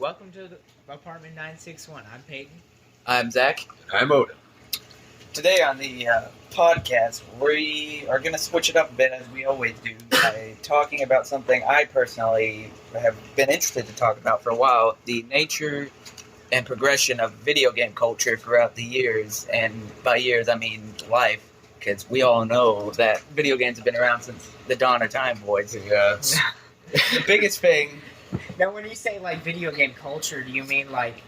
Welcome to the Apartment 961. I'm Peyton. I'm Zach. I'm Odin. Today on the podcast, we are going to switch it up a bit as we always do by talking about something I personally have been interested to talk about for a while, the nature and progression of video game culture throughout the years. And by years, I mean life, because we all know that video games have been around since the dawn of time, boys. Yeah. The biggest thing... Now, when you say like video game culture, do you mean like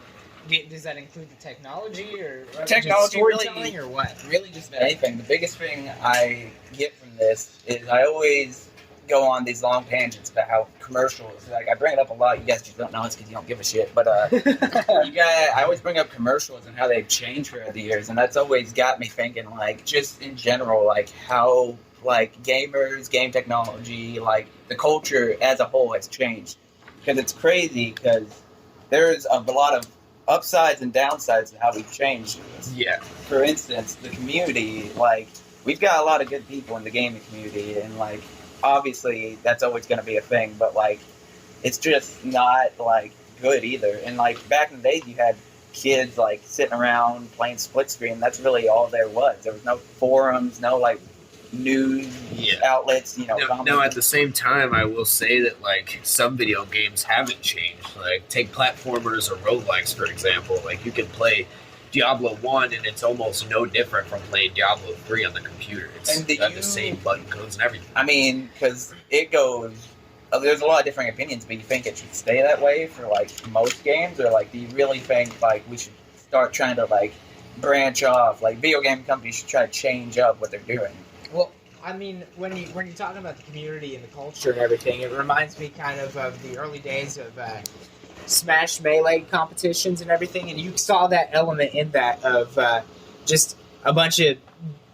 does that include the technology or Technology, just storytelling really, or what? Really, just about anything. The biggest thing I get from this is I always go on these long tangents about how commercials. Like I bring it up a lot. You guys just don't know it's because you don't give a shit. But I always bring up commercials and how they've changed throughout the years, and that's always got me thinking. Like just in general, like how like gamers, game technology, like the culture as a whole has changed. Because it's crazy. Because there's a lot of upsides and downsides to how we've changed. Yeah. For instance, the community, like, we've got a lot of good people in the gaming community, and, like, obviously that's always going to be a thing, but, like, it's just not, like, good either. And, like, back in the day, you had kids, like, sitting around playing split screen. That's really all there was. There was no forums, no, like, news outlets, you know. Now, at the same time, I will say that, like, some video games haven't changed. Like, take platformers or roguelikes, for example. Like, you can play Diablo 1, and it's almost no different from playing Diablo 3 on the computer. It's got the same button codes and everything. I mean, because it goes... There's a lot of different opinions, but you think it should stay that way for, like, most games? Or, like, do you really think, like, we should start trying to, like, branch off? Like, video game companies should try to change up what they're doing. Well, I mean, when you're talking about the community and the culture and everything, it reminds me kind of the early days of Smash Melee competitions and everything, and you saw that element in that of just a bunch of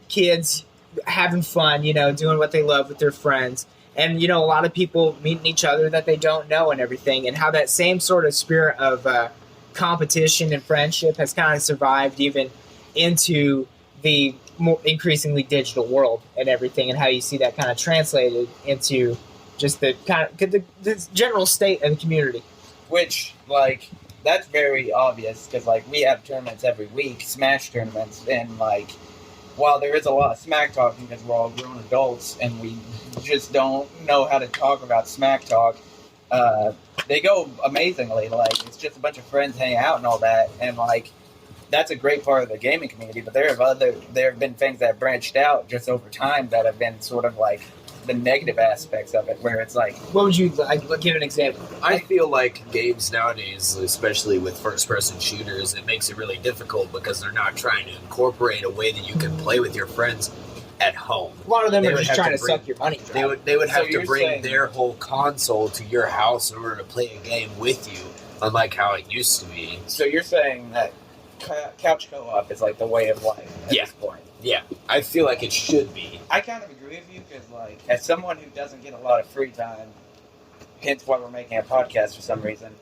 kids having fun, you know, doing what they love with their friends, and, you know, a lot of people meeting each other that they don't know and everything, and how that same sort of spirit of competition and friendship has kind of survived even into the more increasingly digital world and everything, and how you see that kind of translated into just the kind of the general state of the community. Which, like, that's very obvious, because, like, we have tournaments every week, Smash tournaments, and, like, while there is a lot of smack talking because we're all grown adults and we just don't know how to talk about smack talk, they go amazingly. Like, it's just a bunch of friends hanging out and all that, and, like, that's a great part of the gaming community, but there have been things that have branched out just over time that have been sort of, like, the negative aspects of it, where it's like... What would you, like, give an example? I feel like games nowadays, especially with first-person shooters, it makes it really difficult because they're not trying to incorporate a way that you can play with your friends at home. A lot of them are just trying to suck your money. They would have to bring their whole console to your house in order to play a game with you, unlike how it used to be. So you're saying that couch co-op is, like, the way of life at this point? Yeah, I feel like it should be. I kind of agree with you, because, like, as someone who doesn't get a lot of free time, hence why we're making a podcast for some reason,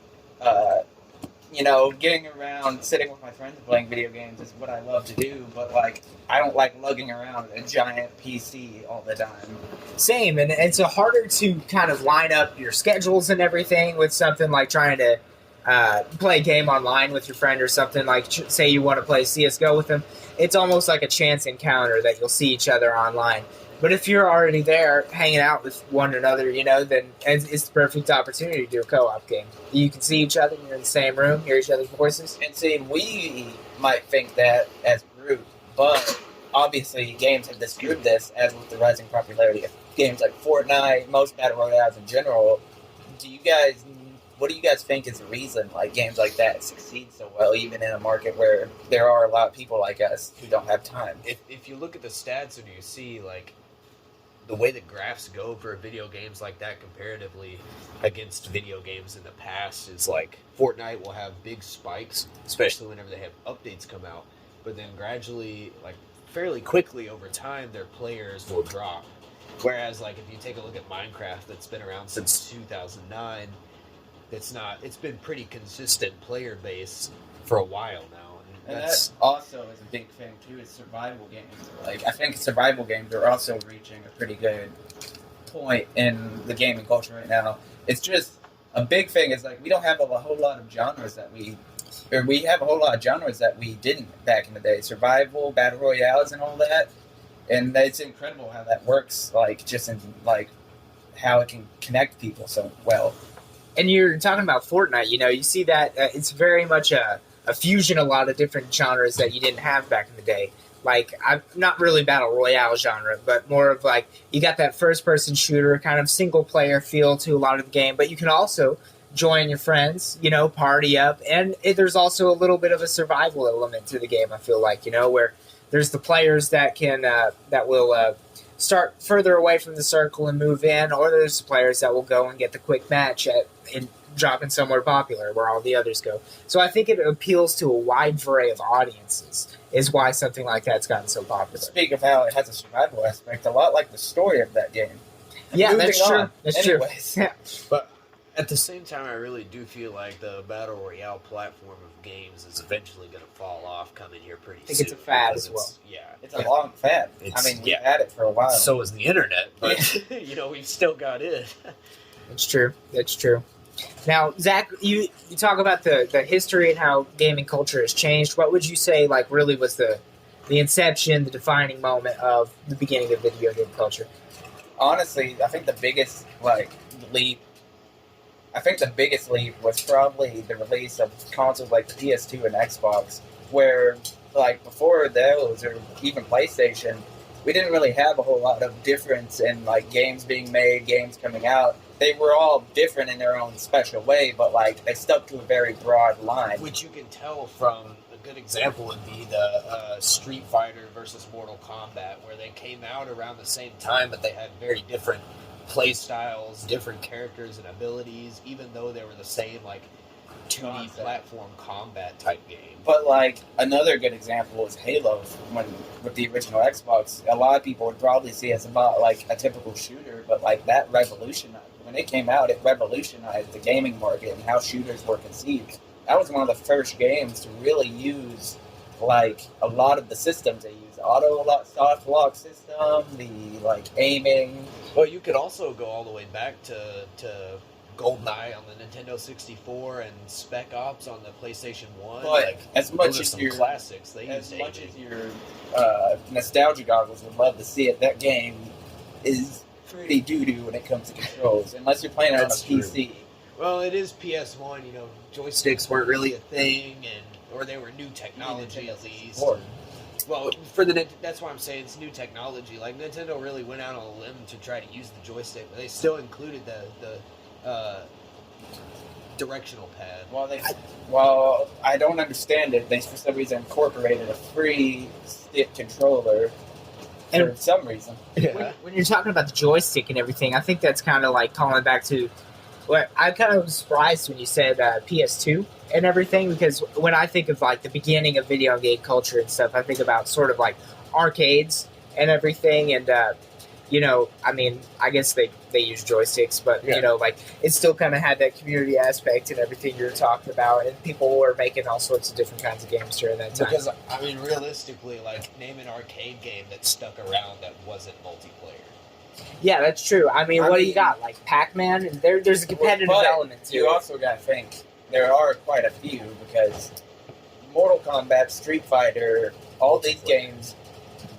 you know, getting around, sitting with my friends and playing video games is what I love to do, but, like, I don't like lugging around a giant PC all the time. Same, and it's harder to kind of line up your schedules and everything with something like trying to play a game online with your friend or something, like, say you want to play CSGO with them. It's almost like a chance encounter that you'll see each other online. But if you're already there hanging out with one another, you know, then it's the perfect opportunity to do a co-op game. You can see each other, you're in the same room, hear each other's voices. And see, we might think that as a group, but obviously games have disproved this, as with the rising popularity of games like Fortnite, most Battle Royales in general. What do you guys think is the reason, like, games like that succeed so well, even in a market where there are a lot of people like us who don't have time? If you look at the stats and you see, like, the way the graphs go for video games like that comparatively against video games in the past is, like, Fortnite will have big spikes, especially whenever they have updates come out, but then gradually, like, fairly quickly over time, their players will drop. Whereas, like, if you take a look at Minecraft, that's been around since 2009, it's been pretty consistent player base for a while now. And that also is a big thing, too, is survival games. Like, I think survival games are also reaching a pretty good point in the gaming culture right now. It's just a big thing is like we don't have a whole lot of genres that we have a whole lot of genres that we didn't back in the day. Survival, battle royales, and all that. And it's incredible how that works. Like just in like how it can connect people so well. And you're talking about Fortnite. You know, you see that it's very much a fusion, a lot of different genres that you didn't have back in the day. Like, I'm not really battle royale genre, but more of like you got that first person shooter kind of single player feel to a lot of the game. But you can also join your friends, you know, party up, and there's also a little bit of a survival element to the game. I feel like, you know, where there's the players that can that will start further away from the circle and move in, or there's players that will go and get the quick match and drop in somewhere popular where all the others go. So I think it appeals to a wide array of audiences, is why something like that's gotten so popular. Speak of how it has a survival aspect, a lot like the story of that game. Yeah, Moving that's true. on. That's Anyways. true. Yeah. But at the same time, I really do feel like the battle royale platform of games is eventually going to fall off coming here pretty soon. I think it's a fad because as well. Yeah. It's a long fad. It's- I mean, we've yeah. had it for a while. So is the internet, but you know, we've still got it. That's true. That's true. Now, Zach, you talk about the history and how gaming culture has changed. What would you say, like, really was the inception, the defining moment of the beginning of video game culture? Honestly, I think the biggest leap. I think the biggest leap was probably the release of consoles like the PS2 and Xbox, where like before those or even PlayStation, we didn't really have a whole lot of difference in like games being made, games coming out. They were all different in their own special way, but like they stuck to a very broad line. Which you can tell from a good example would be the Street Fighter versus Mortal Kombat, where they came out around the same time, but they had very different play styles, different characters and abilities, even though they were the same like 2D Concept. platform combat type game. But like another good example is Halo. With the original Xbox, a lot of people would probably see it as about like a typical shooter, but like that revolutionized. When it came out, it revolutionized the gaming market and how shooters were conceived. That was one of the first games to really use like a lot of the systems they use. Auto lock, soft lock system, the like aiming. Well, you could also go all the way back to GoldenEye on the Nintendo 64 and Spec Ops on the PlayStation 1. But like, as much those are as some your classics, they as used much aiming. as your nostalgia goggles would love to see it, that game is pretty doo-doo when it comes to controls, unless you're playing it on a That's true. PC. Well, it is PS1. You know, joysticks weren't really a thing, or they were new technology at least. Or Well, that's why I'm saying it's new technology. Like Nintendo really went out on a limb to try to use the joystick, but they still included the directional pad. well, I don't understand it. They for some reason incorporated a free stick controller for And- some reason. When you're talking about the joystick and everything, I think that's kind of like calling back to what I kind of was surprised when you said PS2 and everything, because when I think of like the beginning of video game culture and stuff, I think about sort of like arcades and everything, and you know, I mean, I guess they use joysticks, but Yeah. you know, like it still kind of had that community aspect and everything you're talking about, and people were making all sorts of different kinds of games during that time. Because I mean, realistically, like name an arcade game that stuck around that wasn't multiplayer. Yeah, that's true. I mean, I what do you mean- got? Like Pac-Man, and there's a competitive But element to you it. also got to think there are quite a few, because Mortal Kombat, Street Fighter, all these Multiplayer. games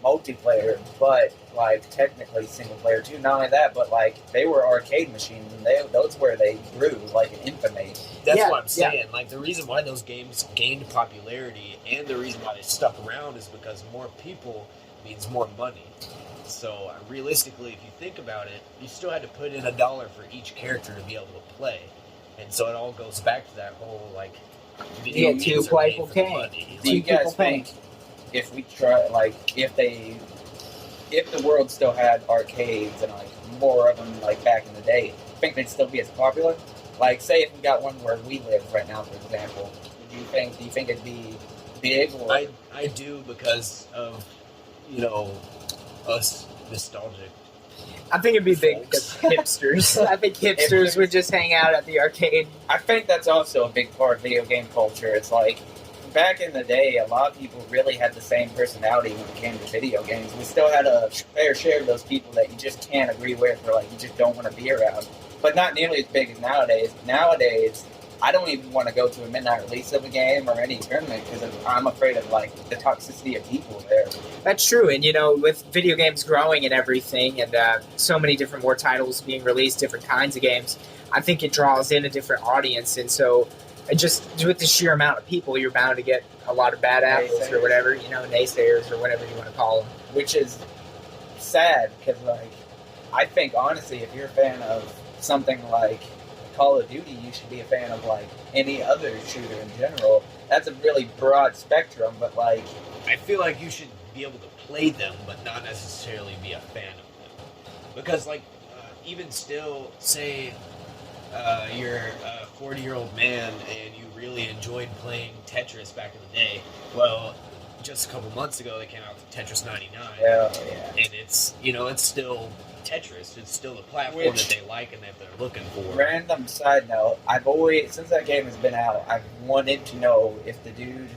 multiplayer, but like technically single player too. Not only that, but like they were arcade machines, and those where they grew like an infamy. That's Yeah, what I'm yeah. saying. Like the reason why those games gained popularity and the reason why they stuck around is because more people means more money. So realistically, if you think about it, you still had to put in $1 for each character to be able to play, and so it all goes back to that whole like video Yeah, two games are playful made for the game. money. Do you people guys playing. think if we try if the world still had arcades and like more of them like back in the day, think they'd still be as popular? Like, say if we got one where we live right now, for example, do you think it'd be big? Or I do because of us nostalgic. I think it'd be big because hipsters. I think hipsters would just hang out at the arcade. I think that's also a big part of video game culture. It's like back in the day, a lot of people really had the same personality when it came to video games. We still had a fair share of those people that you just can't agree with, or like you just don't want to be around. but not nearly as big as nowadays. Nowadays, I don't even want to go to a midnight release of a game or any tournament because I'm afraid of like the toxicity of people there. That's true, and with video games growing and everything, and so many different more titles being released, different kinds of games, I think it draws in a different audience, and so just with the sheer amount of people, you're bound to get a lot of bad apples or whatever, naysayers or whatever you want to call them. Which is sad because, like, I think honestly, if you're a fan of something like Call of Duty, you should be a fan of like any other shooter in general. That's a really broad spectrum, but like, I feel like you should be able to play them, but not necessarily be a fan of them. Because, like, even still, say you're a 40-year-old man and you really enjoyed playing Tetris back in the day. Well, just a couple months ago, they came out with Tetris 99. yeah. And it's, it's still Tetris. It's still the platform that they like and that they're looking for. Random side note: I've always, since that game has been out, I've wanted to know if the dude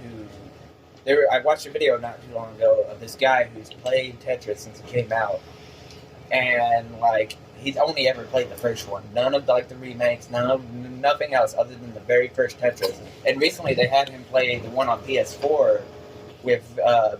I watched a video not too long ago of this guy who's played Tetris since it came out, and like he's only ever played the first one, none of like the remakes, nothing else other than the very first Tetris. And recently they had him play the one on PS4 with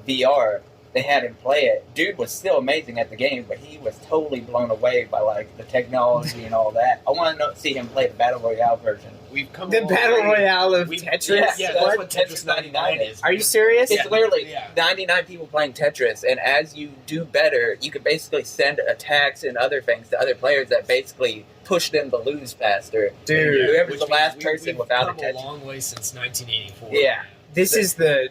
VR. They had him play it. Dude was still amazing at the game, but he was totally blown away by like the technology and all that. I want to see him play the Battle Royale version. We've come The a long Battle way. Royale of Tetris? Yeah, that's what Tetris 99 is. Are you serious? It's literally Yeah. 99 people playing Tetris, and as you do better, you can basically send attacks and other things to other players that basically push them to lose faster. Dude, whoever's Which the last means person we've without come attention. a long way since 1984. Yeah. this is the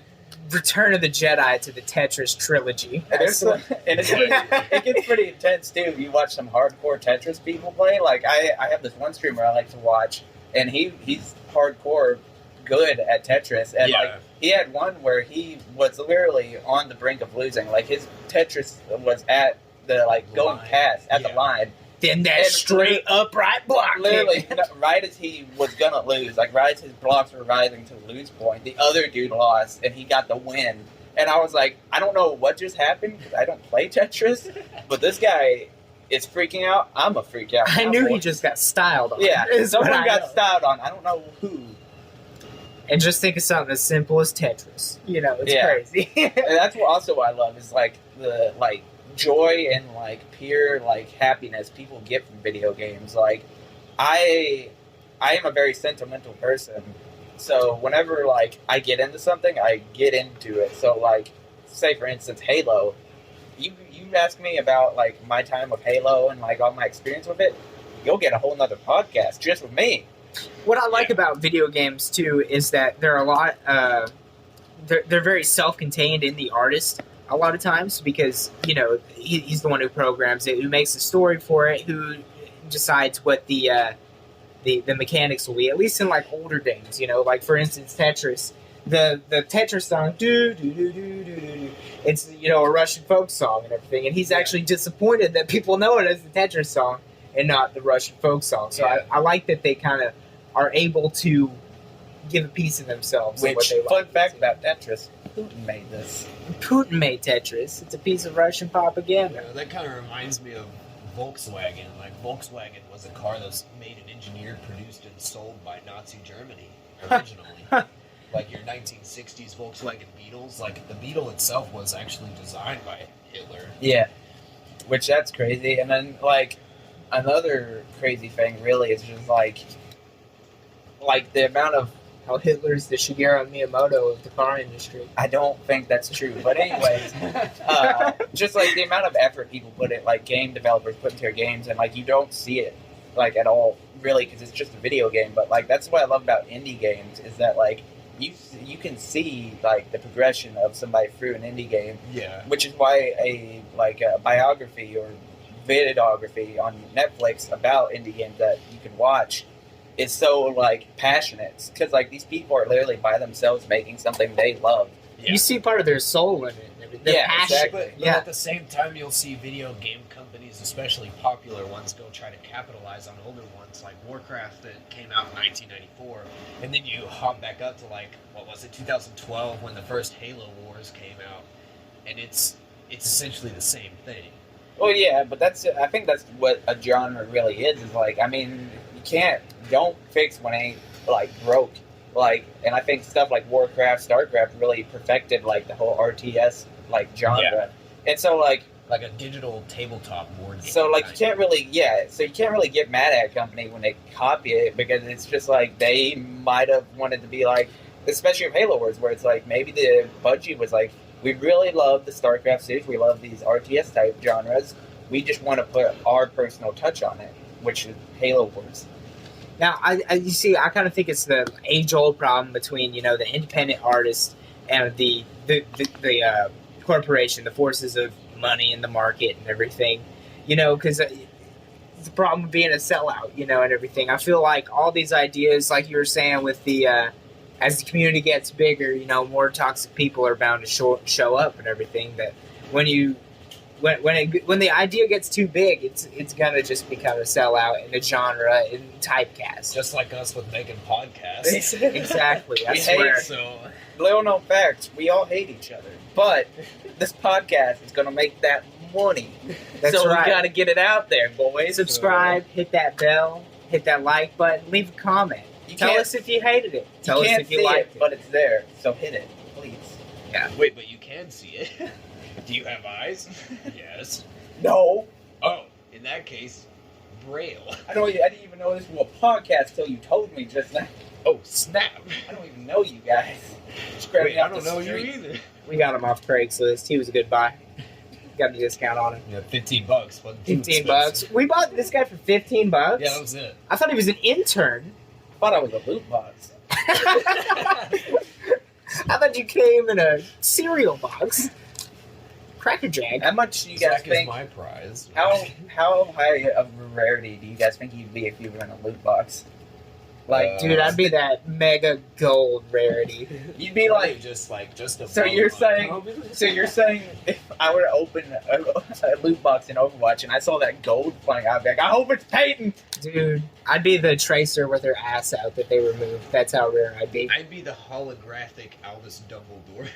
Return of the Jedi to the Tetris trilogy. And it gets pretty intense too. You watch some hardcore Tetris people play. Like I have this one streamer I like to watch, and he's hardcore good at Tetris. And like he had one where he was literally on the brink of losing. Like his Tetris was at the going Line. past at the line. Then that And straight upright block. Literally, right as he was gonna lose, like right as his blocks were rising to the lose point, the other dude lost, and he got the win. And I was like, I don't know what just happened because I don't play Tetris, but this guy is freaking out. I'm a freak out. I knew he just got styled on. Yeah, is what someone I got know. styled on. I don't know who. And just think of something as simple as Tetris. It's Yeah. crazy. And that's what also I love is like the joy and pure happiness people get from video games. Like I am a very sentimental person, so whenever I get into something, I get into it. So say for instance Halo, you ask me about my time with Halo and all my experience with it, you'll get a whole nother podcast just with me. What I like about video games too is that they're a lot. They're very self-contained in the artist a lot of times because he's the one who programs it, who makes the story for it, who decides what the mechanics will be. At least in older games, for instance Tetris, the Tetris song, do do do do do do. It's a Russian folk song and everything, and he's actually disappointed that people know it as the Tetris song and not the Russian folk song. So I like that they kind of are able to give a piece of themselves. Which, what they fun like. fact about Tetris, Putin made this. Putin made Tetris. It's a piece of Russian propaganda. That kind of reminds me of Volkswagen. Volkswagen was a car that's made and engineered, produced, and sold by Nazi Germany originally. Your 1960s Volkswagen Beetles. The Beetle itself was actually designed by Hitler. Yeah, which that's crazy. And then another crazy thing really is just the amount of, How Hitler's the Shigeru Miyamoto of the car industry. I don't think that's true, but anyways, just the amount of effort people put in, game developers put into their games, and you don't see it at all really because it's just a video game. But that's what I love about indie games is that you can see the progression of somebody through an indie game. Yeah. Which is why a biography or videography on Netflix about indie games that you can watch is so passionate because these people are literally by themselves making something they love. Yeah. You see part of their soul in it. Their Yeah, passion. exactly. But at the same time, you'll see video game companies, especially popular ones, go try to capitalize on older ones like Warcraft that came out in 1994, and then you hop back up to 2012 when the first Halo Wars came out, and it's essentially the same thing. Well, yeah, but I think that's what a genre really is like, I mean, don't fix what ain't, like, broke. Like, and I think stuff like Warcraft, StarCraft really perfected, like, the whole RTS, like, genre. Yeah. And so, like Like a digital tabletop board game. so, like, you can't really get mad at a company when they copy it, because it's just, like, they might have wanted to be, like, especially with Halo Wars, where it's, like, maybe the budget was, like, we really love the StarCraft series, we love these RTS type genres, we just want to put our personal touch on it, which is Halo Wars. Now, you see, I kind of think it's the age-old problem between, you know, the independent artist and the corporation, the forces of money in the market and everything, you know, because the problem of being a sellout, you know, and everything. I feel like all these ideas, like you were saying, with the as the community gets bigger, you know, more toxic people are bound to show up and everything. That when the idea gets too big, it's gonna just become a sellout in a genre in typecast. Just like us with making podcasts. Exactly. I We swear. hate So Little known facts, we all hate each other, but this podcast is gonna make that money. That's so right. we gotta get it out there, boys. Subscribe, hit that bell, hit that like button, leave a comment. You Tell can't- us if you hated it. Tell you us can't if you see liked it. but it's there. So hit it, please. wait, but you can see it. Do you have eyes? Yes. No, Oh, in that case, Braille. I didn't even know this was a podcast till you told me just now. Oh, snap. I don't even know you guys. Just grabbed me Wait, I off don't the know you street. either. We got him off Craigslist. He was a good buy. Got a discount on him. Yeah, $15. Wasn't too 15 expensive. bucks. We bought this guy for 15 bucks. Yeah, that was it. I thought he was an intern. I thought I was a loot box. I thought you came in a cereal box. Cracker Jack. How much do you guys Zach is think? my prize. How high of a rarity do you guys think you'd be if you were in a loot box? Like, Dude, I'd be that mega gold rarity. you'd be Probably like. just a So you're saying- So you're saying if I were to open a loot box in Overwatch and I saw that gold flying out, I'd be like, I hope it's Peyton. Dude, I'd be the tracer with her ass out that they removed. That's how rare I'd be. I'd be the holographic Albus Dumbledore.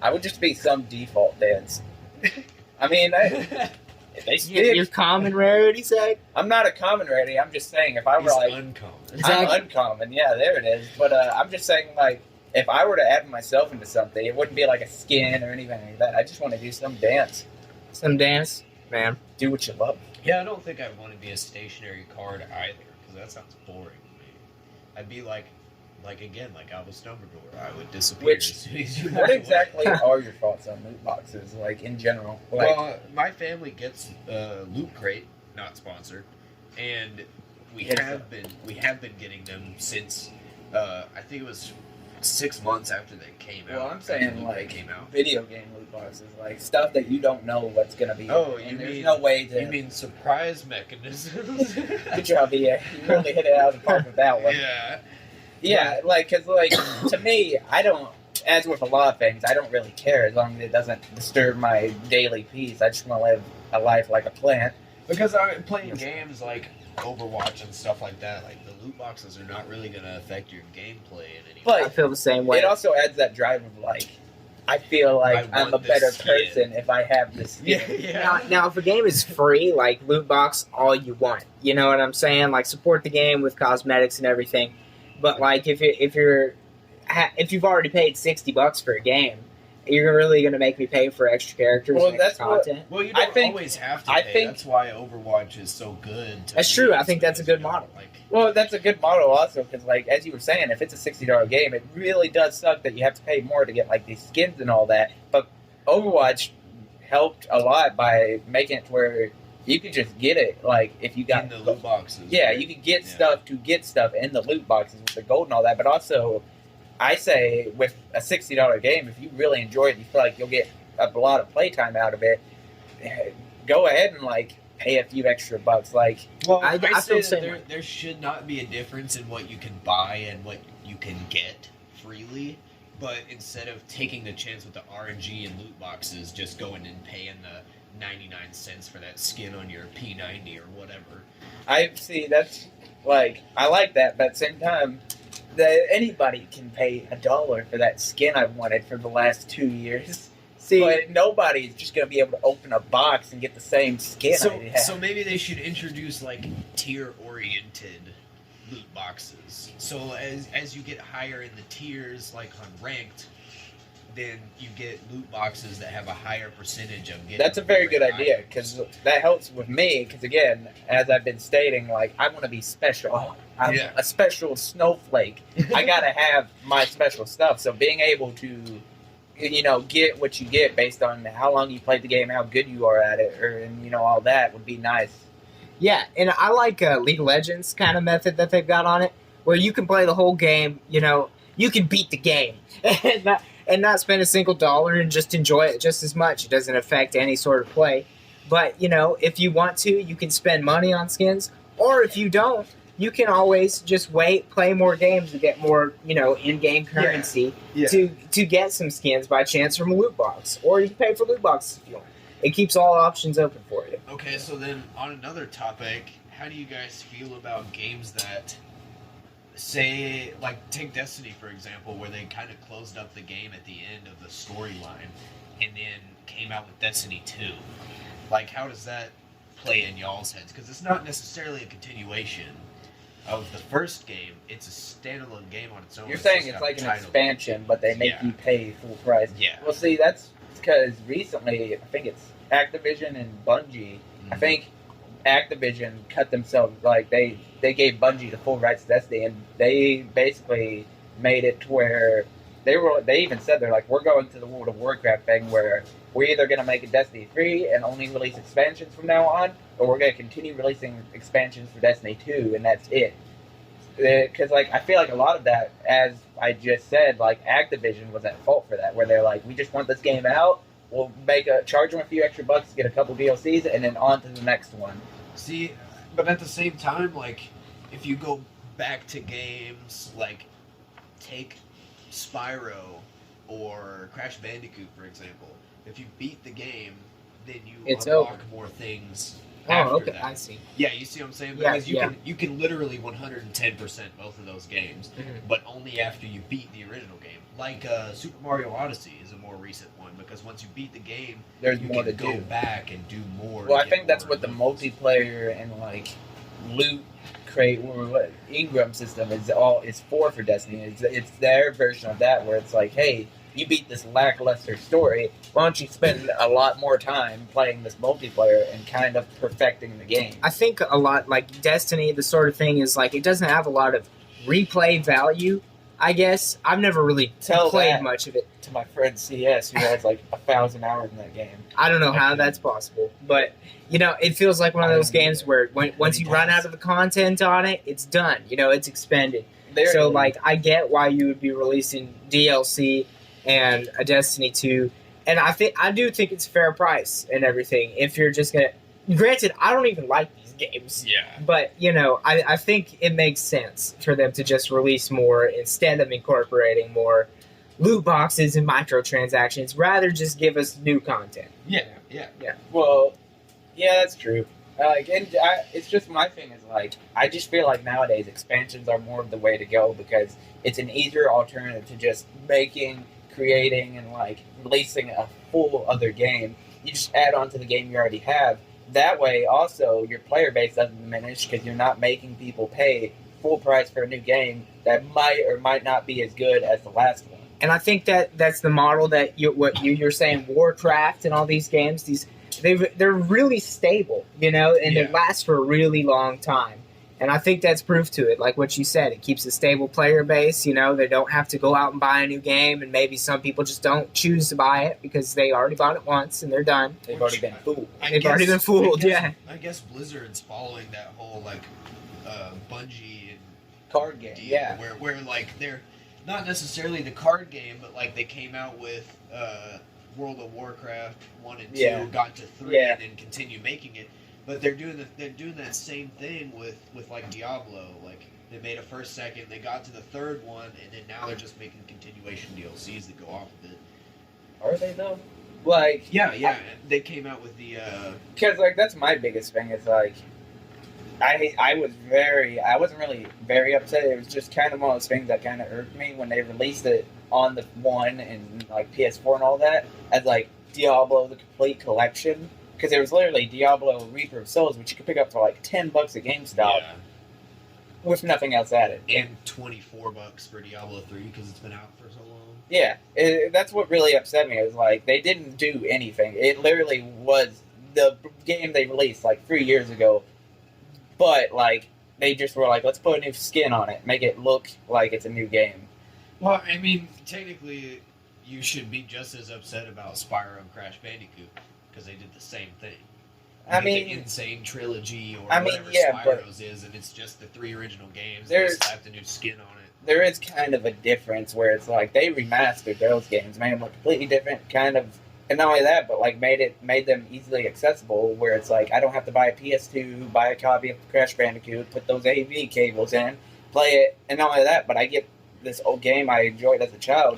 I would just be some default dance. I mean, if they stick, Your common rarity, Zach? I'm not a common rarity. I'm just saying if I were He's like, uncommon. I'm uncommon. Yeah, there it is. But I'm just saying, like, if I were to add myself into something, it wouldn't be like a skin or anything like that. I just want to do some dance. Some dance? Man. Do what you love. Yeah, I don't think I'd want to be a stationary card either, because that sounds boring to me. I'd be like again, like Albus Dumbledore. I would disappear Which- as soon as you What walk away. exactly are your thoughts on loot boxes, like, in general? Like, Well, my family gets Loot Crate, not sponsored, and we Yes, have been getting them since I think it was 6 months after they came out. well, I'm after saying, Loot like, Crate came out. video game loot boxes, like, stuff that you don't know what's going to be. Oh, in, you and there's mean- no way to... You mean surprise mechanisms? Good job, yeah. You really hit it out of the park with that one. Yeah. Yeah, like, because, like, to me, I don't, as with a lot of things, I don't really care as long as it doesn't disturb my daily peace. I just want to live a life like a plant. Because I'm playing games like Overwatch and stuff like that. Like, the loot boxes are not really going to affect your gameplay in any way. I But feel the same way. it also adds that drive of, like, I feel like I I'm a want better this skin. person if I have this skin. Now, if a game is free, like loot box all you want. You know what I'm saying? Like support the game with cosmetics and everything. But like if you've already paid $60 for a game, you're really gonna make me pay for extra characters Well, and extra that's what- content. Well, you I don't think- always have to I pay. think- That's why Overwatch is so good. To That's me, true. I think that's a good you know, model. Like, Well, that's a good model also because, like, as you were saying, if it's a $60 game, it really does suck that you have to pay more to get, like, these skins and all that. But Overwatch helped a lot by making it to where you could just get it, like, if you got... in the loot boxes. Yeah, right? you could get Yeah. stuff in the loot boxes with the gold and all that. But also, I say with a $60 game, if you really enjoy it, you feel like you'll get a lot of playtime out of it. Go ahead and like pay a few extra bucks. Like, Well, I I, feel say the same that way. there should not be a difference in what you can buy and what you can get freely. But instead of taking the chance with the RNG and loot boxes, just going and paying the 99 cents for that skin on your P90 or whatever. I see that's like I like that, but at the same time, that anybody can pay $1 for that skin I've wanted for the last 2 years. See, but nobody's just gonna be able to open a box and get the same skin. So maybe they should introduce like tier-oriented loot boxes. So as you get higher in the tiers, like on ranked, then you get loot boxes that have a higher percentage of getting. That's a very good rare idea items. because that helps with me. Because again, as I've been stating, like I want to be special. I'm Yeah. a special snowflake. I gotta have my special stuff. So being able to, get what you get based on how long you played the game, how good you are at it, and all that would be nice. yeah, and I like League of Legends kind of method that they've got on it, where you can play the whole game. You can beat the game and not spend a single dollar and just enjoy it just as much. It doesn't affect any sort of play. But if you want to, you can spend money on skins, or if you don't, you can always just wait, play more games to get more, in-game currency Yeah. to get some skins by chance from a loot box, or you can pay for loot boxes if you want. It keeps all options open for you. Okay, so then on another topic, how do you guys feel about games that say, like, take Destiny for example, where they kind of closed up the game at the end of the storyline and then came out with Destiny 2? Like, how does that play in y'all's heads? Because it's not necessarily a continuation of the first game. It's a standalone game on its own. You're saying just it's got like a an title. expansion, but they make Yeah. you pay full price. Yeah. Well, see, that's because recently, I think it's Activision and Bungie. I Mhm. think Activision cut themselves, like, they gave Bungie the full rights to Destiny, and they basically made it to where they even said, they're like, we're going to the World of Warcraft thing where we're either going to make a Destiny 3 and only release expansions from now on, or we're going to continue releasing expansions for Destiny 2, and that's it. Because, I feel like a lot of that, as I just said, Activision was at fault for that, where they're like, we just want this game out, we'll charge them a few extra bucks to get a couple DLCs, and then on to the next one. See, but at the same time, if you go back to games, take Spyro or Crash Bandicoot, for example. If you beat the game, then you It's unlock over. more things Oh, after okay, that. I see. Yeah, you see what I'm saying? Yeah, Because yeah. you can literally 110% both of those games, Mhm. but only after you beat the original game. Like Super Mario Odyssey is a more recent one, because once you beat the game, There's you more can to go do. back and do more. Well, to I get think that's more what the levels. multiplayer and loot crate or what Ingram system is for Destiny. It's their version of that where it's like, hey, you beat this lackluster story. Why don't you spend a lot more time playing this multiplayer and kind of perfecting the game? I think a lot like Destiny, the sort of thing is it doesn't have a lot of replay value. I guess I've never really Tell played that. much of it. To my friend CS, who has 1,000 hours in that game. I don't know how Okay. that's possible, but it feels like one of I those don't games either. where once you run out of the content on it, it's done. It's expended. There So it is. I get why you would be releasing DLC and a Destiny 2, and I do think it's fair price and everything. If you're just gonna, granted, I don't even like these games. Yeah. But, I think it makes sense for them to just release more instead of incorporating more loot boxes and microtransactions. Rather just give us new content. Yeah. Well, yeah, that's true. It's just my thing is I just feel like nowadays expansions are more of the way to go because it's an easier alternative to just making, creating, and releasing a full other game. You just add on to the game you already have. That way, also your player base doesn't diminish because you're not making people pay full price for a new game that might or might not be as good as the last one. And I think that's the model that you're saying. Warcraft and all these games, they're really stable, and they Yeah. last for a really long time. And I think that's proof to it. Like what you said, it keeps a stable player base. They don't have to go out and buy a new game, and maybe some people just don't choose to buy it because they already bought it once and they're done. They've already been fooled. They've already been fooled, yeah. I guess Blizzard's following that whole Bungie and Card game, deal yeah. where they're not necessarily the card game, but they came out with World of Warcraft 1 and 2, Yeah. got to 3, Yeah. and then continue making it. But they're doing that same thing with Diablo. They made a first, second, they got to the third one, and then now they're just making continuation DLCs that go off of it. Are they though? Yeah. They came out with the Because that's my biggest thing is I wasn't really very upset. It was just kind of one of those things that kind of irked me when they released it on the One and like PS4 and all that as like Diablo the Complete Collection, because there was literally Diablo Reaper of Souls, which you could pick up for like $10 at GameStop Yeah. with nothing else added. And $24 for Diablo 3 because it's been out for so long. Yeah, that's what really upset me. It was like they didn't do anything. It literally was the game they released like 3 years ago, but like they just were like, let's put a new skin on it, make it look like it's a new game. Well, I mean, technically, you should be just as upset about Spyro and Crash Bandicoot because they did the same thing. I You get mean, the Insane Trilogy or I mean, whatever yeah, but Spyro's is, and it's just the 3 original games. There's- They slapped a new skin on it. there is kind of a difference where it's like they remastered those games, made them look completely different, kind of, and not only that, but like made them easily accessible. Where it's like I don't have to buy a PS2, buy a copy of Crash Bandicoot, put those AV cables in, play it, and not only that, but I get this old game I enjoyed as a child,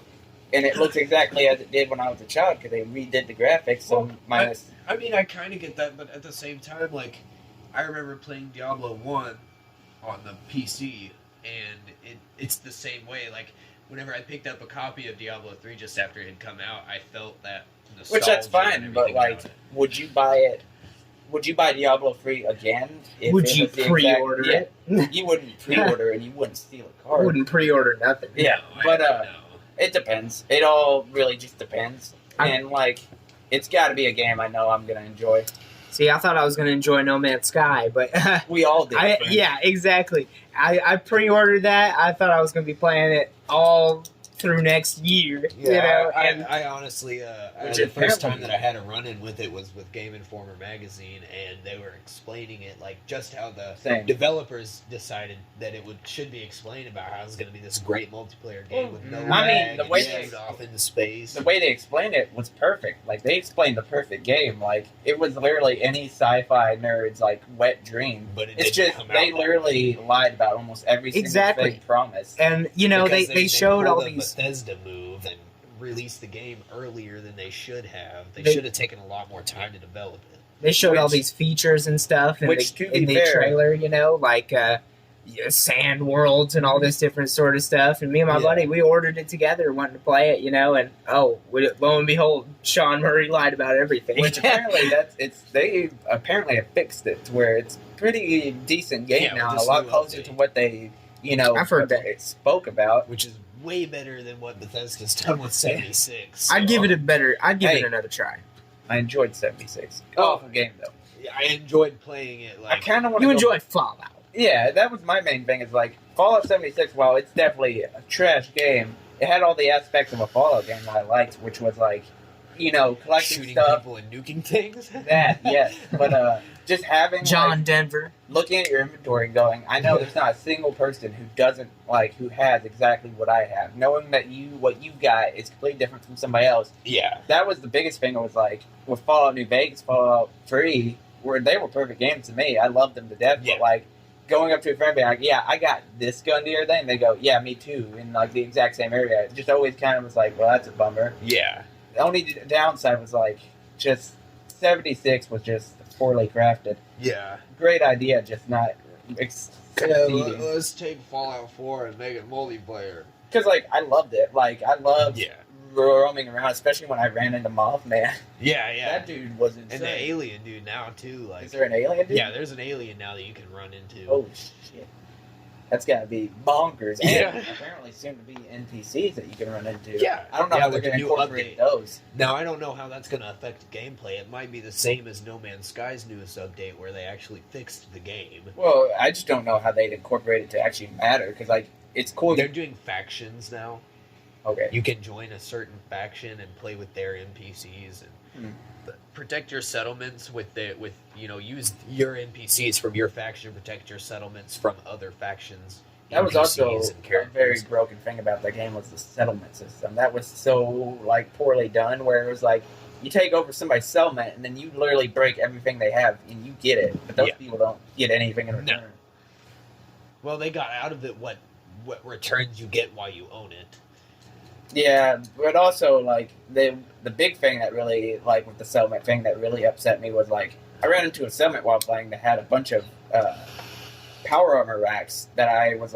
and it looks exactly as it did when I was a child because they redid the graphics. So Well, minus, I mean, I kind of get that, but at the same time, like, I remember playing Diablo 1 on the PC, and it's the same way. Like, whenever I picked up a copy of Diablo 3 just after it had come out, I felt that nostalgia. which that's and fine, but everything like, about it. would you buy it? Would you buy Diablo 3 again? If Would it you was the exact- pre-order yeah, it? You wouldn't pre-order and you wouldn't steal a I card. wouldn't pre-order nothing. Yeah, No, but I don't know. it depends. It all really just depends. I- And like, it's got to be a game I know I'm gonna enjoy. See, I thought I was going to enjoy No Man's Sky, but We all did. friend. yeah, exactly. I pre-ordered that. I thought I was going to be playing it all through next year. Yeah, you know, and I honestly, Which the first apparently- time that I had a run-in with it was with Game Informer magazine, and they were explaining it like just how the Same. developers decided that it should be explained about how it's going to be this great multiplayer game with no I mean, lag the and way shoot they- off into space. The way they explained it was perfect. Like they explained the perfect game. Like it was literally any sci-fi nerd's like wet dream. But it It's didn't just come out they that literally lied about almost every single Exactly. thing promised. and you know Because they showed pulled all a these. Bethesda move and released the game earlier than they should have. They They- should have taken a lot more time to develop it. They showed all Which- these features and stuff in which, the, to be in the fair- trailer, you know, like sand worlds and all this different sort of stuff. And me and my Yeah. buddy, we ordered it together, wanting to play it, you know, and lo and behold, Sean Murray lied about everything. Which apparently they apparently have fixed it to where it's pretty decent game Yeah, now, with a this lot new closer update. to what they I've heard that. they spoke about. Which is way better than what Bethesda's done with 76. I'd give it Hey. another try. I enjoyed 76. Awful game though. I enjoyed playing it. I Like, kind of want You to enjoyed Fallout. Yeah, that was my main thing. Is like Fallout 76. While it's definitely a trash game, it had all the aspects of a Fallout game that I liked, which was like, collecting shooting stuff. people and nuking things. That yes, but just having John like, Denver. looking at your inventory and going, I know there's not a single person who doesn't who has exactly what I have. Knowing that what you've got is completely different from somebody else. Yeah. That was the biggest thing. It was like with Fallout New Vegas, Fallout 3, where they were perfect games to me. I loved them to death. Yeah. But like going up to a friend and being like, yeah, I got this gun to your thing. They go, yeah, me too, in like the exact same area. It just always kind of was like, well, that's a bummer. Yeah. The only downside was like just 76 was just poorly crafted. Yeah. Great idea, just not succeeding. Let's take Fallout 4 and make it multiplayer. Because like I loved it. Like I loved Yeah. roaming around, especially when I ran into Mothman. Yeah, yeah. That dude was insane. And the alien dude now too. Like, Is there an alien dude? yeah, there's an alien now that you can run into. Oh shit. That's gotta be bonkers. And Yeah. apparently soon to be NPCs that you can run into. Yeah. I don't know Yeah, how they're with the gonna new incorporate update. those. Now I don't know how that's going to affect gameplay. It might be the same as No Man's Sky's newest update, where they actually fixed the game. Well, I just don't know how they'd incorporate it to actually matter, because like it's cool. They're doing factions now. Okay. You can join a certain faction and play with their NPCs and protect your settlements use your NPCs from your faction, protect your settlements from other factions. That was NPCs also and a characters. very broken thing about that game was the settlement system. That was so like poorly done, where it was like you take over somebody's settlement and then you literally break everything they have and you get it, but those Yeah. people don't get anything in No. return. Well, they got out of it what returns you get while you own it. Yeah, but also like the big thing that really like with the settlement thing that really upset me was like I ran into a settlement while playing that had a bunch of power armor racks that I was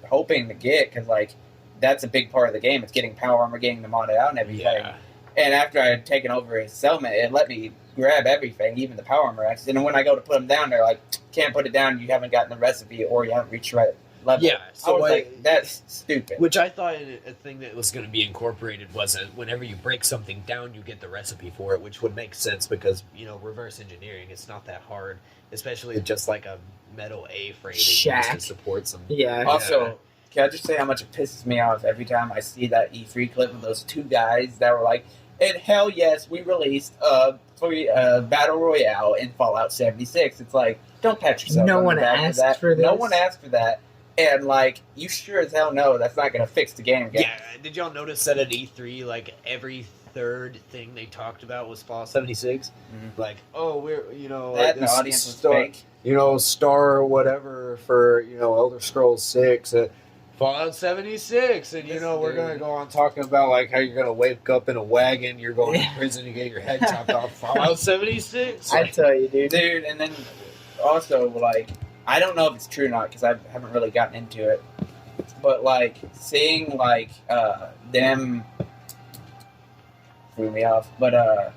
hoping to get because like that's a big part of the game. It's getting power armor, getting the modded out and everything. Yeah. And after I had taken over his settlement, it let me grab everything, even the power armor axes. And when I go to put them down, they're like, can't put it down, you haven't gotten the recipe, or you haven't reached the right level. Yeah, I so was what- like, that's stupid. Which I thought a thing that was going to be incorporated was that whenever you break something down, you get the recipe for it, which would make sense because, reverse engineering, it's not that hard, especially just like a metal A-frame that you use Shack. to support some. Yeah. Also, can I just say how much it pisses me off every time I see that E3 clip of those two guys that were like, and hell yes, we released free Battle Royale in Fallout 76. It's like, don't pat yourself No on one the back asked that. for this. No one asked for that. And, like, you sure as hell know that's not going to fix the game, guys. Yeah, did y'all notice that at E3, like, every third thing they talked about was Fallout 76? Mhm. Like, oh, we're, That and the audience was fake. star or whatever for, Elder Scrolls 6, Fallout 76, and, This we're dude. going to go on talking about, like, how you're going to wake up in a wagon, you're going to prison to get your head chopped off. Fallout 76? I tell you, dude. Dude, and then also, like, I don't know if it's true or not because I haven't really gotten into it. But, like, seeing, like, them threw me off. But,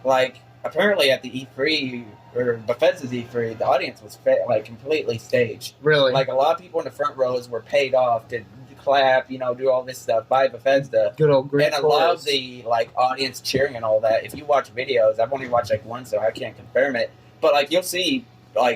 like, apparently at the E3, or Bethesda's E3, the audience was, completely staged. Really? Like, a lot of people in the front rows were paid off to clap, do all this stuff by Bethesda. Good old Greek And a lot chorus. of the audience cheering and all that. If you watch videos, I've only watched one, so I can't confirm it. But you'll see,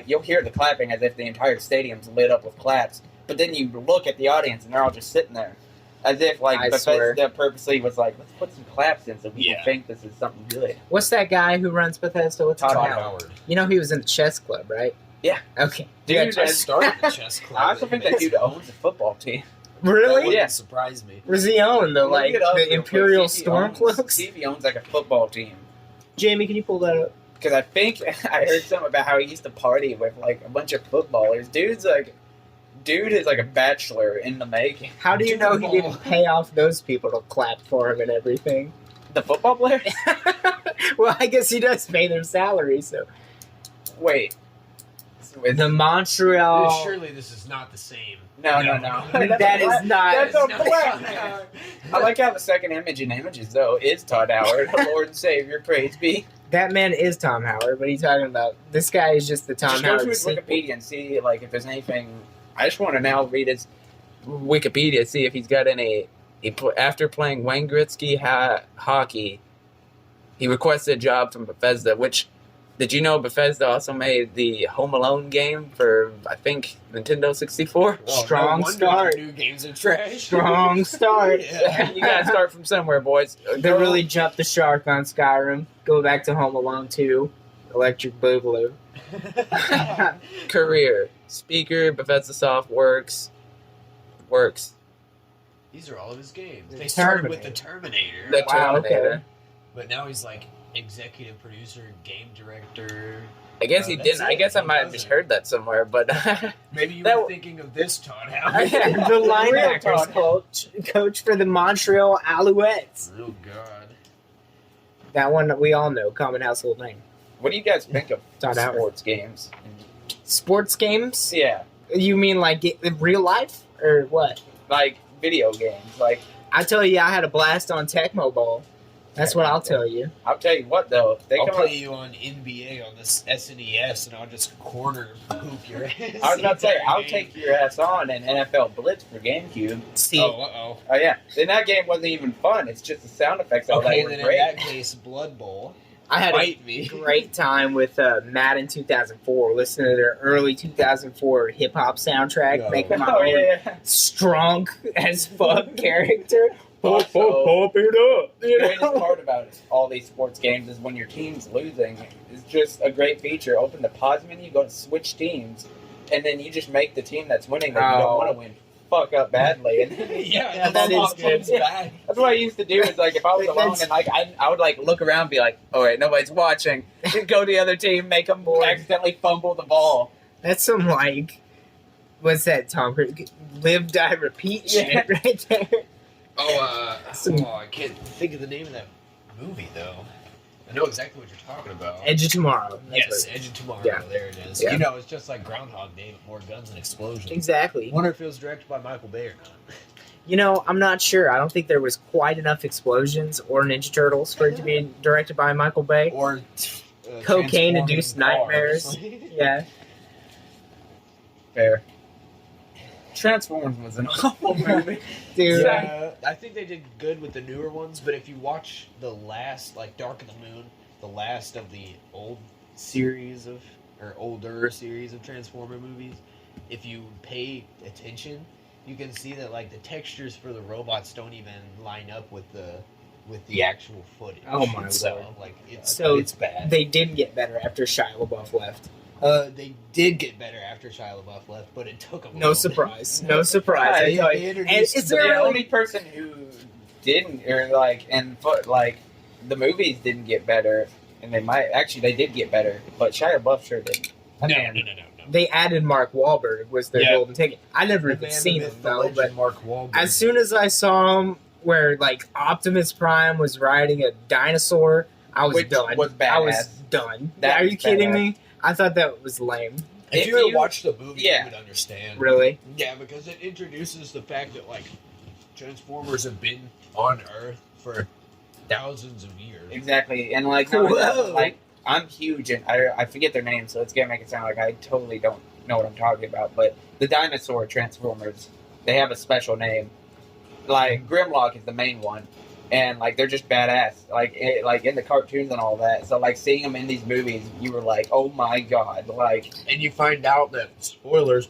you'll hear the clapping as if the entire stadium's lit up with claps. But then you look at the audience and they're all just sitting there, as if I Bethesda swear. purposely was like, let's put some claps in so people Yeah. think this is something good. What's that guy who runs Bethesda? What's his Todd name? Howard. He was in the chess club, right? Yeah. Okay. Dude, I as- started the chess club. I also think that dude owns a football team. That Really? wouldn't Yeah. surprise me. Where's he own the Look it up real the quick. Imperial See if he owns- Stormcloaks? See if he owns a football team. Jamie, can you pull that up? Because I think I heard something about how he used to party with a bunch of footballers. Dude is like a bachelor in the making. How do you know he didn't pay off those people to clap for him and everything? The football players? Well, I guess he does pay their salary, so. Wait. So it's- The Montreal. Surely this is not the same. No. That is not. That's That's a not- correct. I like how the second image in images though is Todd Howard, Lord and Savior, praise be. That man is Tom Howard. What are you talking about? This guy is just the Tom Just go to Howard. his sequel. Wikipedia and see if there's anything. I just want to now read his Wikipedia, see if he's got any. After playing Wayne Gretzky hockey, he requested a job from Bethesda. Which, did you know Bethesda also made the Home Alone game for I think Nintendo 64? Well, Strong no wonder start. the new games are trash. Strong start. Yeah. You gotta start from somewhere, boys. They really jumped the shark on Skyrim. Go back to Home Alone 2. Electric Boogaloo. Career speaker Bethesda Soft works. These are all of his games. The They started with the Terminator. Terminator, The Wow, Terminator. okay. but now he's like executive producer, game director. I guess Oh, he that's didn't. I it. guess I He might have doesn't. just heard that somewhere, but Maybe you That- were thinking of this Todd Howard. The linebackers coach for the Montreal Alouettes. Oh God. That one we all know, common household name. what do you guys think of Todd Howard. sports games? Sports games? Yeah, You mean like in real life or what? like video games. Like I tell you, I had a blast on Tecmo Bowl. That's what I'll tell you. I'll tell you what though, they I'll come play you on NBA on this SNES, and I'll just corner hoop your ass. I was about to say, the I'll game. take your ass on in NFL Blitz for GameCube. See, Oh, Oh yeah, then that game wasn't even fun. It's just the sound effects. All okay. that Then were in great. that case, Blood Bowl. I had a Fight me. great time with Madden 2004, listening to their early 2004 hip hop soundtrack, No. making my Oh own yeah, strong as fuck character. Also, Pop it up, the you greatest know? part about all these sports games is when your team's losing. It's just a great feature. Open the pause menu, go to switch teams, and then you just make the team that's winning that you don't Oh. want to win fuck up badly. And Yeah, that is good. Yeah. That's what I used to do. Is like if I was alone and I would like look around, and be like, "Oh wait, nobody's watching." And go to the other team, make them accidentally fumble the ball. That's some like, what's that, Tom Cruise? Live, die, repeat Yeah. shit right there. I can't think of the name of that movie though. I know exactly what you're talking about. Edge of Tomorrow. That's Yes, what- Edge of Tomorrow. Yeah. There it is. Yeah. You know, it's just like Groundhog Day, but more guns and explosions. exactly. Wonder if it was directed by Michael Bay or not. I'm not sure. I don't think there was quite enough explosions or Ninja Turtles for it to be directed by Michael Bay. Or Cocaine-induced transforming nightmares. cars. Yeah. Fair. Transformers was an awful movie. Dude. Yeah, I think they did good with the newer ones, but if you watch the last, like Dark of the Moon, the last of the older series of Transformer movies, if you pay attention, you can see that like the textures for the robots don't even line up with the actual footage. Oh my so, lord! Like it's bad. They did get better after Shia LaBeouf left. They did get better after Shia LaBeouf left, but it took them. No surprise. No surprise. Yeah, And is there The really- only person who didn't, or like the movies didn't get better, and they did get better, but Shia LaBeouf sure did. No. They added Mark Wahlberg was their Yeah. golden ticket. I never even seen him though, but Mark Wahlberg. as soon as I saw him where like Optimus Prime was riding a dinosaur, I was Which done. was I was badass. done. That Are was you kidding badass. me? I thought that was lame. if if you had you- watched the movie, yeah. you would understand. Really? Yeah, because it introduces the fact that like Transformers have been on Earth for thousands of years. Exactly, and like, not only that, Whoa. but, like I'm huge, and I forget their names, so it's gonna make it sound like I totally don't know what I'm talking about. But the dinosaur Transformers, they have a special name. Like Grimlock is the main one, and like they're just badass. Like in the cartoons and all that. So like seeing them in these movies, you were like, oh my god, like And you find out that spoilers,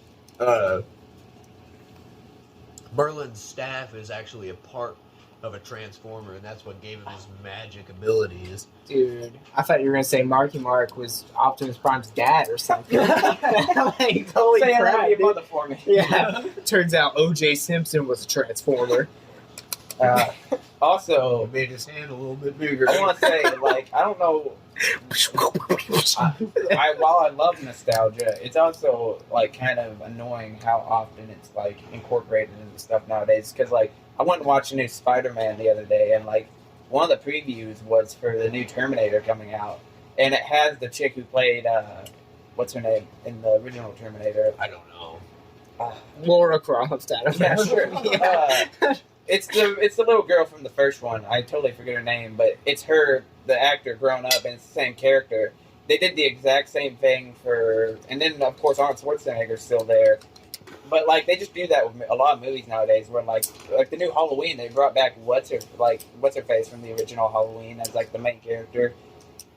Merlin's staff is actually a part of a Transformer, and that's what gave him his magic abilities. Dude, I thought you were gonna say Marky Mark was Optimus Prime's dad or something. Like, holy say crap! hello to your dude. mother for me. Yeah. Turns out O.J. Simpson was a Transformer. Also, Made his hand a little bit bigger. I want to say, like, I don't know. While I love nostalgia, it's also like kind of annoying how often it's like incorporated into stuff nowadays. Because like I went and watched a new Spider-Man the other day, and like one of the previews was for the new Terminator coming out, and it has the chick who played what's her name in the original Terminator. I don't know. Laura Croft. I don't Yeah, know. sure. It's the little girl from the first one. I totally forget her name, but it's her, the actor, grown up, and it's the same character. They did the exact same thing and then of course Arnold Schwarzenegger's still there. But like they just do that with a lot of movies nowadays, where like the new Halloween, they brought back what's her face from the original Halloween as like the main character.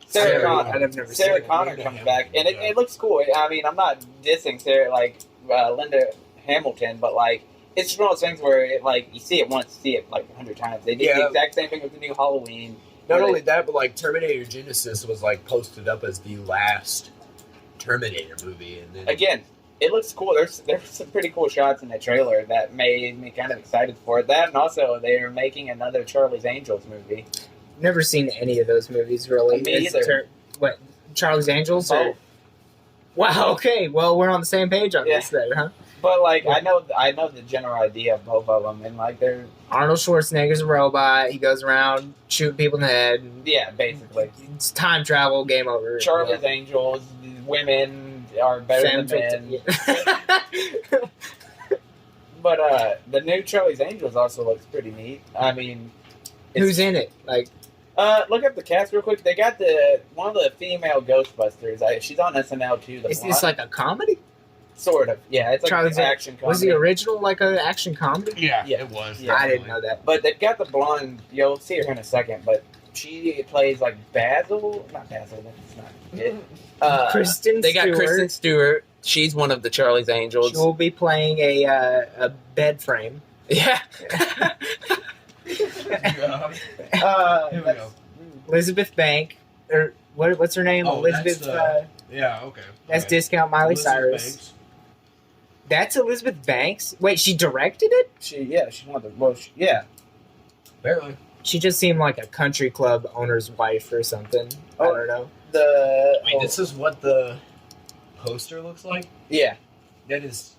Sarah Connor. I've never Sarah seen Connor Linda comes back, and Hamilton, it looks cool. I mean, I'm not dissing Sarah Linda Hamilton, but like it's just one of those things where it, like you see it once, see it like 100 times. They did the Yeah. exact same thing with the new Halloween. Not where only that, but like Terminator Genesis was like posted up as the last Terminator movie, and then again, it looks cool. There's some pretty cool shots in the trailer that made me kind of excited for it. That, and also they're making another Charlie's Angels movie. Never seen any of those movies really. Me It's either. what? Charlie's Angels? Or? Both. Wow. Okay. Well, we're on the same page on Yeah. this then, huh? But like I know the general idea of both of them, and like they're Arnold Schwarzenegger's a robot. He goes around shooting people in the head. And basically it's time travel. Game over. Charlie's Angels. Women are better Femme than men. fatale. But the new Charlie's Angels also looks pretty neat. I mean, Who's in it? Like, look up the cast real quick. They got one of the female Ghostbusters. She's on SNL too. is this like a comedy? sort of? Yeah, it's like Charlie's an action comedy. Was the original like an action comedy? yeah, Yeah. it was. Yeah. I didn't know that. But they've got the blonde. You'll see her in a second. But she plays like Basil. Not Basil. That's not it. Kristen They got Stewart. Kristen Stewart. She's one of the Charlie's Angels. She will be playing a bed frame. Yeah. Yeah. Here we That's- go. Elizabeth Bank, or what's her name? Oh, Elizabeth. that's, Yeah, okay. That's Okay. discount Miley Elizabeth Cyrus. Banks. That's Elizabeth Banks. Wait, she directed it? she's one of the yeah. Barely. She just seemed like a country club owner's wife or something. I Oh. don't know. Wait, this is what the poster looks like? yeah. That is.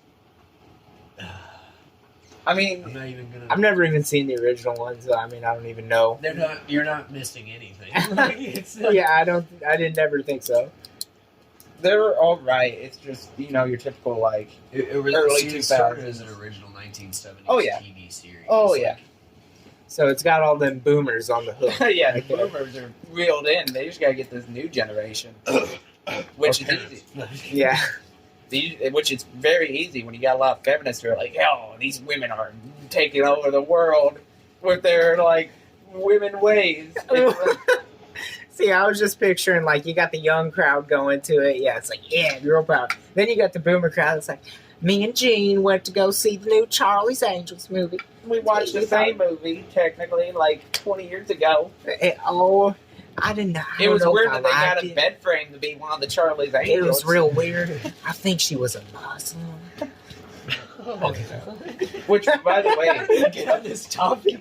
I mean, I'm not even gonna. I've never even seen the original one, so I mean, I don't even know. They're not. You're not missing anything. Like, it's, Yeah, I didn't never think so. They're all right. It's just your typical like. Early Early 2000s started 2000s. as an original 1970s Oh, yeah. TV series. Oh yeah, So it's got all them boomers on the hook. yeah. The Okay. boomers are reeled in. They just gotta get this new generation, which Okay. is easy. Yeah. Which is very easy when you got a lot of feminists who are like, "Oh, these women are taking over the world with their like women ways." See, I was just picturing like you got the young crowd going to it. Yeah, it's like, yeah, real proud. Then you got the boomer crowd. It's like, me and Gene went to go see the new Charlie's Angels movie. We watched the same movie technically like 20 years ago. Oh, I didn't know. I It don't was know weird if I that they got liked a it. bed frame to be one of the Charlie's Angels. It was real weird. I think she was a Muslim. Okay. Which, by the way, Get on this topic.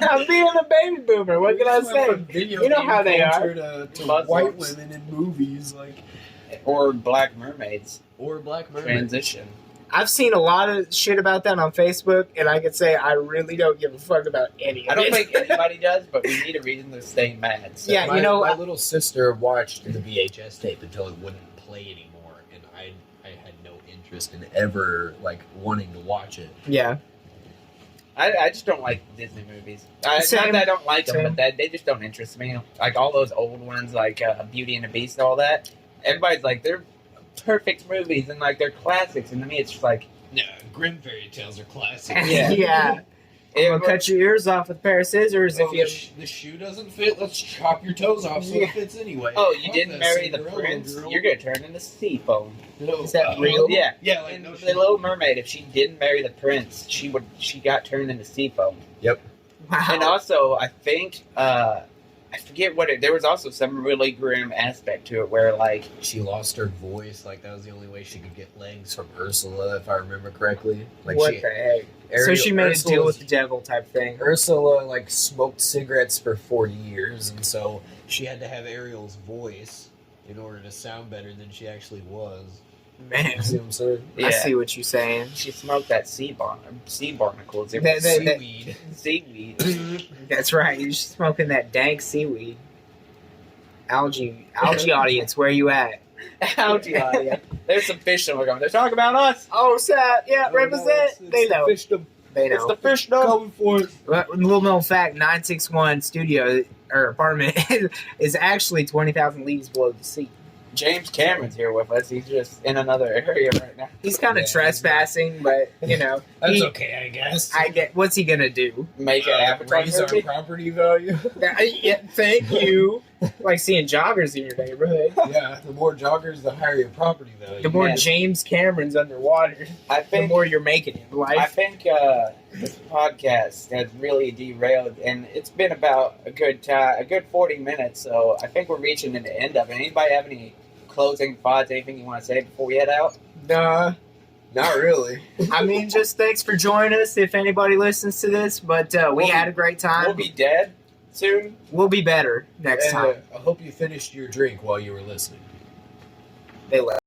I'm being a baby boomer. What can I say? You know how they are. To Muslims. white women in movies, like or Black Mermaids or Black Mermaid. transition. I've seen a lot of shit about that on Facebook, and I can say I really don't give a fuck about any of I don't it. think anybody does, but we need a reason to stay mad. So. Yeah, you know, my little sister watched the VHS tape until it wouldn't play anymore, and I had no interest in ever like wanting to watch it. Yeah. I just don't like Disney movies. Not Same. that I don't like them, Same. but they just don't interest me. Like all those old ones, like Beauty and the Beast and all that. Everybody's like, they're perfect movies and like they're classics, and to me it's just like, Yeah, Grimm fairy tales are classic. Yeah. Yeah. I'm gonna it- cut your ears off with a pair of scissors if Oh, you. the shoe doesn't fit. Let's chop your toes off so Yeah. it fits anyway. oh, you Fuck didn't that marry the Cinderella prince, girl. you're gonna turn into Seafoam. No, Is that real? Yeah. Yeah, like In no the shit. Little Mermaid, if she didn't marry the prince, she got turned into Seafoam. Wow. And also, I think I forget what there was also some really grim aspect to it where like She lost her voice. Like that was the only way she could get legs from Ursula, if I remember correctly. Like what she, the heck? So Ariel- she made a deal with Ursula's- the devil type thing. Ursula like smoked cigarettes for 40 years, and so she had to have Ariel's voice in order to sound better than she actually was. Man, You see what I'm saying? I see what you're saying. she smoked that sea barnacles. It That- was that- Seaweed. seaweed. That's right. You're smoking that dank seaweed. Algae audience, where you at? Algae audience. There's some fish that we're going. They're talking about us. Oh, Sat, yeah, represent. They know. They It's know. the fish dog. Coming for it. Well, little known fact: 961 studio or apartment is actually 20,000 leagues below the sea. James Cameron's here with us. He's just in another area right now. He's kind of Yeah, trespassing, but you know, That's he- okay, I guess. I get. What's he gonna do? Make an Avatar raise our movie. property value. Yeah, thank you. Like seeing joggers in your neighborhood. Yeah, the more joggers, the higher your property value. The more Man. James Cameron's underwater, I the think more you're making in I life. think this podcast has really derailed, and it's been about a good 40 minutes. So I think we're reaching the end of it. Anybody have any closing thoughts? Anything you want to say before we head out? Nah. Not really. I mean, just thanks for joining us. If anybody listens to this, but we We'll had a great time. We'll be dead soon. We'll be better next And, time. I hope you finished your drink while you were listening. They left.